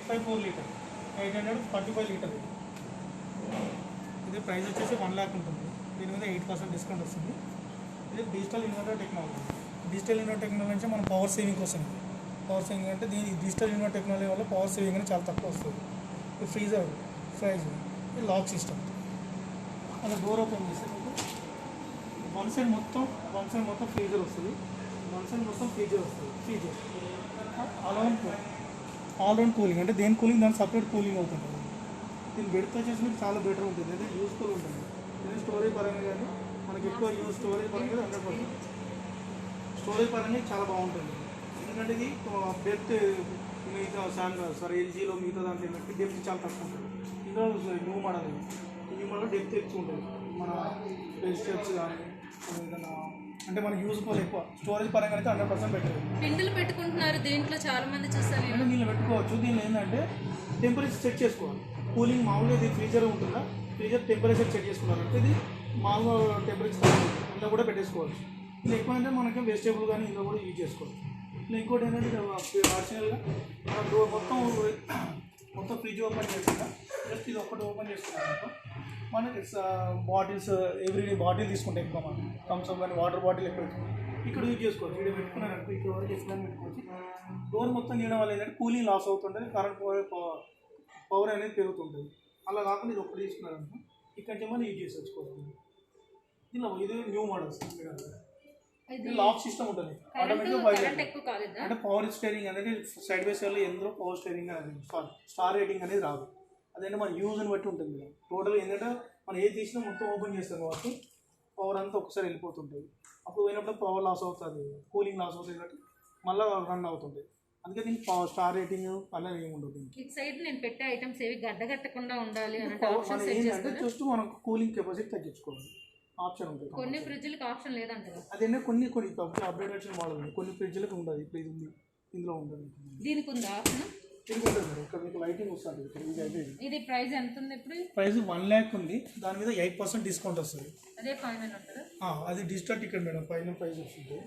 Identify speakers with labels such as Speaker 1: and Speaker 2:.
Speaker 1: 854 litre 845 litre. ఇది price వచ్చేసి 1 lakh ఉంటుంది. దీని మీద 8% డిస్కౌంట్ వస్తుంది. ఇది digital inverter technology. Digital inverter technology నుంచి మనం పవర్ సేవింగ్ వస్తుంది. పవర్ సేవింగ్ అంటే దీని డిజిటల్ ఇన్వర్టర్ టెక్నాలజీ వల్ల పవర్ సేవింగ్ అనేది చాలా తక్కువ వస్తుంది. ఇది ఫ్రీజర్ ఫ్రైజ్, ఇది లాక్ సిస్టమ్. అలా డోర్ ఓపెన్ చేస్తే వన్ సైడ్ మొత్తం ఫ్రీజర్ వస్తుంది. ఫ్రీజర్ ఆల్ రౌండ్ కూలింగ్, అంటే దేని కూలింగ్ దాని సపరేట్ కూలింగ్ అవుతుంది. దీని బెడ్తో వచ్చేసి మీకు చాలా బెటర్ ఉంటుంది, అంటే యూస్ఫుల్ ఉంటుంది. ఇది స్టోరేజ్ పరంగా కానీ మనకి ఎక్కువ స్టోరేజ్ పరంగా 100% స్టోరేజ్ పరంగా చాలా బాగుంటుంది. ఎందుకంటే ఇది డెప్త్ మిగతా ఎల్జీలో మిగతా దాంట్లో ఏంటంటే డెప్త్ చాలా తక్కువ ఉంటుంది. ఇందులో న్యూ మోడల్ డెప్త్ ఎక్కువ ఉంటుంది. మన వెజిటేబుల్స్ కానీ ఏదైనా అంటే మన యూజ్ఫుల్ ఎక్కువ. స్టోరేజ్ పరంగా అయితే 100% బెటర్.
Speaker 2: పిండిలు పెట్టుకుంటున్నారు దీంట్లో, చాలా మంది చూస్తారు.
Speaker 1: అంటే దీనిలో పెట్టుకోవచ్చు. దీనిలో ఏంటంటే టెంపరేచర్ సెట్ చేసుకోవాలి. కూలింగ్ మామూలుగా ఇది ఫ్రీజర్ ఉంటుందా, ఫ్రీజర్ టెంపరేచర్ సెట్ చేసుకున్నారంటే ఇది మామూలుగా టెంపరేచర్ ఇందులో కూడా పెట్టేసుకోవచ్చు. ఇది ఎక్కువ అంటే మనకి వెజిటేబుల్ కానీ ఇందులో కూడా యూజ్ చేసుకోవచ్చు. ఇలా ఇంకోటి ఏంటంటే ఆర్డినల్గా మన డోర్ మొత్తం ఫ్రిడ్జ్ ఓపెన్ చేసుకుంటా జస్ట్ ఇది ఒకటి ఓపెన్ చేసుకున్నాం. మనకి బాటిల్స్ ఎవ్రీడే బాటిల్ తీసుకుంటే ఎక్కువ మనం థమ్స్అప్ కానీ వాటర్ బాటిల్ ఎక్కువ ఇక్కడ యూజ్ చేసుకోవచ్చు. ఇక్కడ పెట్టుకున్నారనుకో ఇక్కడ వరకు ఎక్స్ప్లెయిన్ పెట్టుకోవచ్చు. డోర్ మొత్తం తీయడం వల్ల ఏంటంటే కూలింగ్ లాస్ అవుతుంటుంది, కరెంట్ పవర్ అనేది పెరుగుతుంటుంది. అలా కాకుండా ఇది ఒకటి తీసుకున్నారనుకో ఇక్కడ నుంచి యూజ్ చేసుకోవచ్చు. ఇలా ఇది న్యూ మోడల్స్. లాక్ సిస్టమ్ ఉంటుంది ఆటోమేటిక్గా. అంటే పవర్ స్టీరింగ్ అనేది సైడ్ బై సైడ్లో ఎందులో పవర్ స్టీరింగ్ అనేది స్టార్ రేటింగ్ అనేది రాదు. అదేంటే మన యూజ్ని బట్టి ఉంటుంది. టోటల్ ఏంటంటే మనం ఏది తీసినా మొత్తం ఓపెన్ చేస్తాం కాబట్టి పవర్ అంతా ఒకసారి వెళ్ళిపోతుంటుంది. అప్పుడు పోయినప్పుడు పవర్ లాస్ అవుతుంది, కూలింగ్ లాస్ అవుతుంది కాబట్టి మళ్ళీ రన్ అవుతుంది. అందుకే దీనికి పవర్ స్టార్ రేటింగ్ అలా ఏమి ఉండదు.
Speaker 2: ఇటు సైడ్ నేను పెట్టే ఐటమ్స్ ఏవి గడ్డగట్టకుండా ఉండాలి
Speaker 1: అంటే జస్ట్ మనం కూలింగ్ కెపాసిటీ తగ్గించుకోవాలి ఆప్షన్ ఉంటుంది.
Speaker 2: కొన్ని ఫ్రిడ్జ్లకు ఆప్షన్ లేదంటారు.
Speaker 1: అదే కొన్ని అప్డేట్ వచ్చిన మోడల్ ఉంది, కొన్ని ఫ్రిడ్జ్లకు ఉండదు. ఇప్పుడు ఇది ఉంది, ఇందులో ఉంటుంది.
Speaker 2: దీనికి ఉందా ఆప్షన్?
Speaker 1: దీనికి ఉంటుంది మేడం. ఇక్కడ మీకు లైటింగ్ వస్తుంది.
Speaker 2: ఇది ప్రైస్ ఎంత ఉంది? ఇప్పుడు
Speaker 1: ప్రైస్ 1 lakh ఉంది. దాని మీద 8% డిస్కౌంట్ వస్తుంది.
Speaker 2: అదే ఫైనల్ ఉంటుందా?
Speaker 1: అది digital ticket madam, final price వస్తుంది.